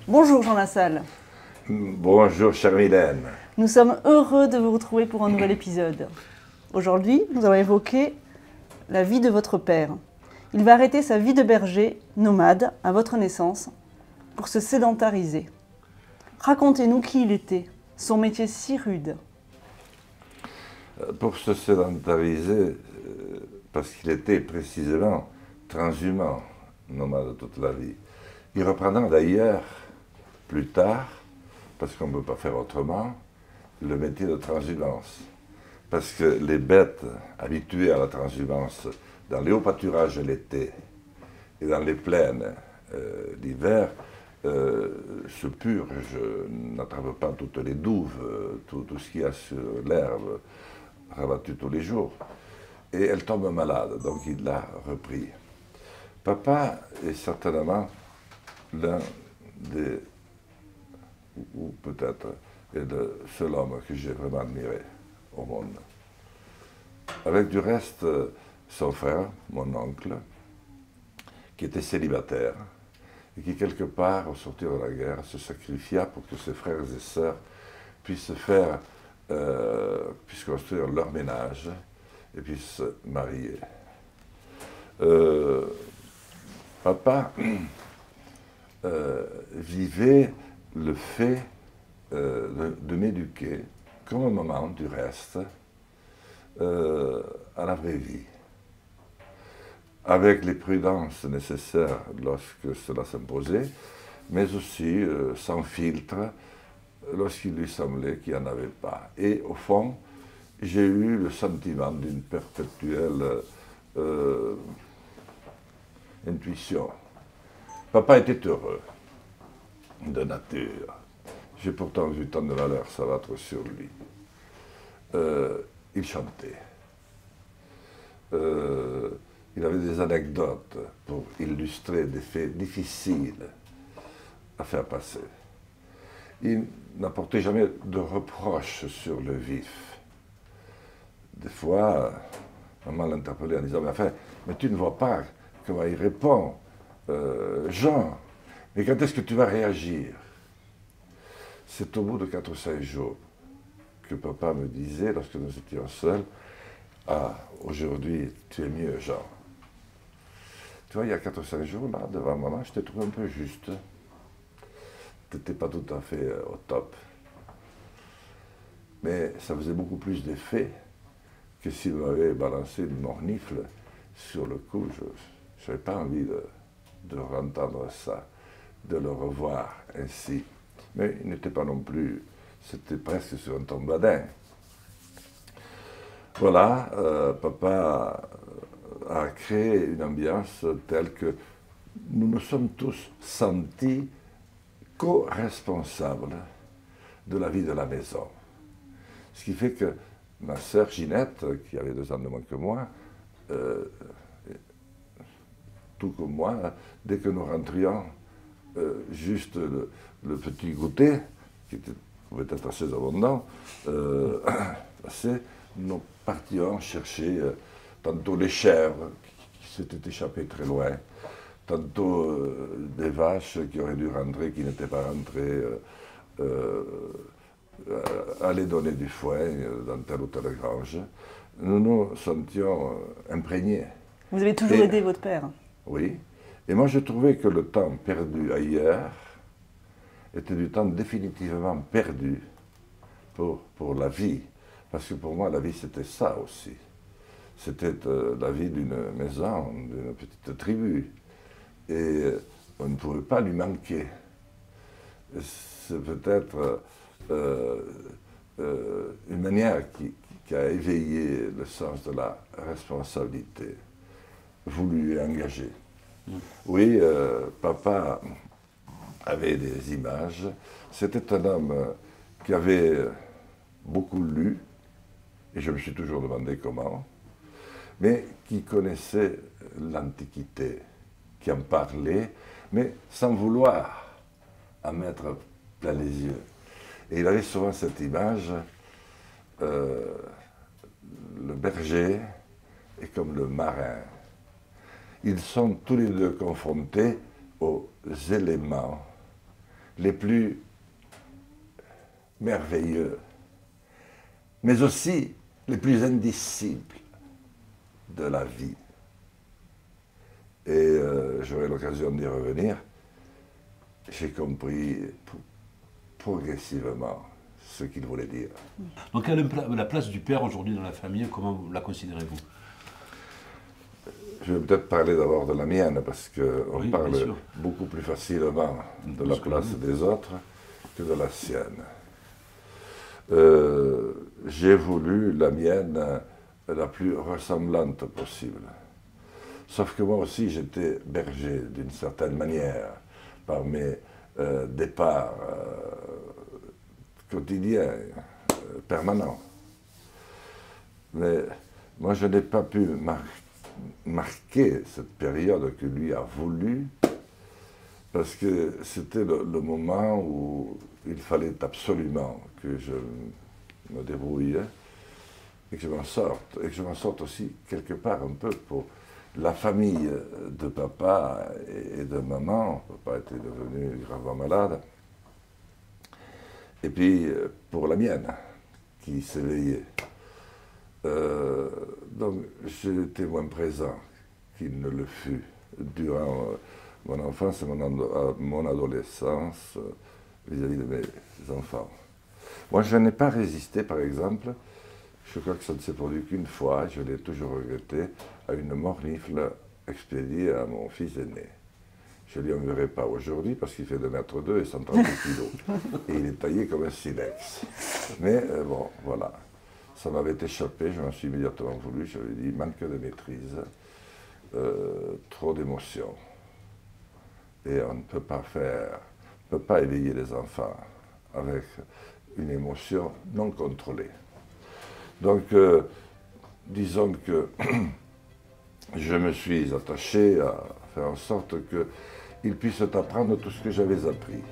Bonjour Jean Lassalle. Bonjour, chère Mylène. Nous sommes heureux de vous retrouver pour un nouvel épisode. Aujourd'hui, nous allons évoquer la vie de votre père. Il va arrêter sa vie de berger, nomade, à votre naissance, pour se sédentariser. Racontez-nous qui il était, son métier si rude. Pour se sédentariser, parce qu'il était précisément transhumant, nomade toute la vie. Il reprendra d'ailleurs, plus tard, parce qu'on ne peut pas faire autrement, le métier de transhumance. Parce que les bêtes habituées à la transhumance dans les hauts pâturages l'été et dans les plaines l'hiver se purgent, n'attrape pas toutes les douves, tout ce qu'il y a sur l'herbe rabattue tous les jours. Et elle tombe malade, donc il l'a repris. Papa est certainement l'un des, ou peut-être, est le seul homme que j'ai vraiment admiré au monde. Avec du reste, son frère, mon oncle, qui était célibataire, et qui quelque part, au sortir de la guerre, se sacrifia pour que ses frères et sœurs puissent puissent construire leur ménage et puissent se marier. Papa vivait le fait de m'éduquer, comme un moment du reste, à la vraie vie, avec les prudences nécessaires lorsque cela s'imposait, mais aussi sans filtre lorsqu'il lui semblait qu'il n'y en avait pas. Et au fond, j'ai eu le sentiment d'une perpétuelle intuition. Papa était heureux, de nature. J'ai pourtant vu tant de malheurs s'abattre sur lui. Il chantait. Il avait des anecdotes pour illustrer des faits difficiles à faire passer. Il n'apportait jamais de reproches sur le vif. Des fois, maman l'interpellait en disant « mais tu ne vois pas comment il répond, Jean, mais quand est-ce que tu vas réagir ?» C'est au bout de 4 ou 5 jours que papa me disait, lorsque nous étions seuls, « Ah, aujourd'hui, tu es mieux, Jean. » Tu vois, il y a 4 ou 5 jours, là, devant maman, je t'ai trouvé un peu juste. Tu n'étais pas tout à fait au top. Mais ça faisait beaucoup plus d'effet que s'il m'avait balancé une mornifle sur le coup. Je n'avais pas envie de entendre ça, de le revoir ainsi. Mais il n'était pas non plus, c'était presque sur un ton badin. Voilà, papa a créé une ambiance telle que nous nous sommes tous sentis co-responsables de la vie de la maison. Ce qui fait que ma sœur Ginette, qui avait 2 ans de moins que moi, tout comme moi, dès que nous rentrions, juste le petit goûter, qui pouvait être assez abondant, nous partions chercher tantôt les chèvres qui s'étaient échappées très loin, tantôt des vaches qui auraient dû rentrer, qui n'étaient pas rentrées, aller donner du foin dans telle ou telle grange. Nous nous sentions imprégnés. Vous avez toujours aidé votre père. Oui. Et moi, je trouvais que le temps perdu ailleurs était du temps définitivement perdu pour la vie. Parce que pour moi, la vie, c'était ça aussi. C'était la vie d'une maison, d'une petite tribu. Et on ne pouvait pas lui manquer. C'est peut-être une manière qui a éveillé le sens de la responsabilité, voulu et engagé. Oui, papa avait des images. C'était un homme qui avait beaucoup lu, et je me suis toujours demandé comment, mais qui connaissait l'Antiquité, qui en parlait, mais sans vouloir en mettre plein les yeux. Et il avait souvent cette image, le berger est comme le marin. Ils sont tous les deux confrontés aux éléments les plus merveilleux, mais aussi les plus indicibles de la vie. Et j'aurai l'occasion d'y revenir. J'ai compris progressivement ce qu'il voulait dire. Donc, quelle est la place du père aujourd'hui dans la famille? Comment la considérez-vous? Je vais peut-être parler d'abord de la mienne, parce qu'on Oui, parle bien sûr. beaucoup plus facilement de la place des autres que de la sienne. J'ai voulu la mienne la plus ressemblante possible. Sauf que moi aussi, j'étais berger d'une certaine manière, par mes départs quotidiens, permanents. Mais moi, je n'ai pas pu marquer cette période que lui a voulu, parce que c'était le moment où il fallait absolument que je me débrouille et que je m'en sorte. Et que je m'en sorte aussi quelque part un peu pour la famille de papa et de maman. Papa était devenu gravement malade. Et puis pour la mienne, qui s'éveillait. Donc j'étais moins présent qu'il ne le fut durant mon enfance et mon adolescence vis-à-vis de mes enfants. Moi, je n'ai pas résisté, par exemple, je crois que ça ne s'est produit qu'une fois, je l'ai toujours regretté, à une mornifle expédiée à mon fils aîné. Je ne lui enverrai pas aujourd'hui parce qu'il fait 2,2 m et 130 kg. Et il est taillé comme un silex. Mais bon, voilà. Ça m'avait échappé, je m'en suis immédiatement voulu, j'avais dit manque de maîtrise, trop d'émotions. Et on ne peut pas éveiller les enfants avec une émotion non contrôlée. Donc, disons que je me suis attaché à faire en sorte qu'ils puissent apprendre tout ce que j'avais appris.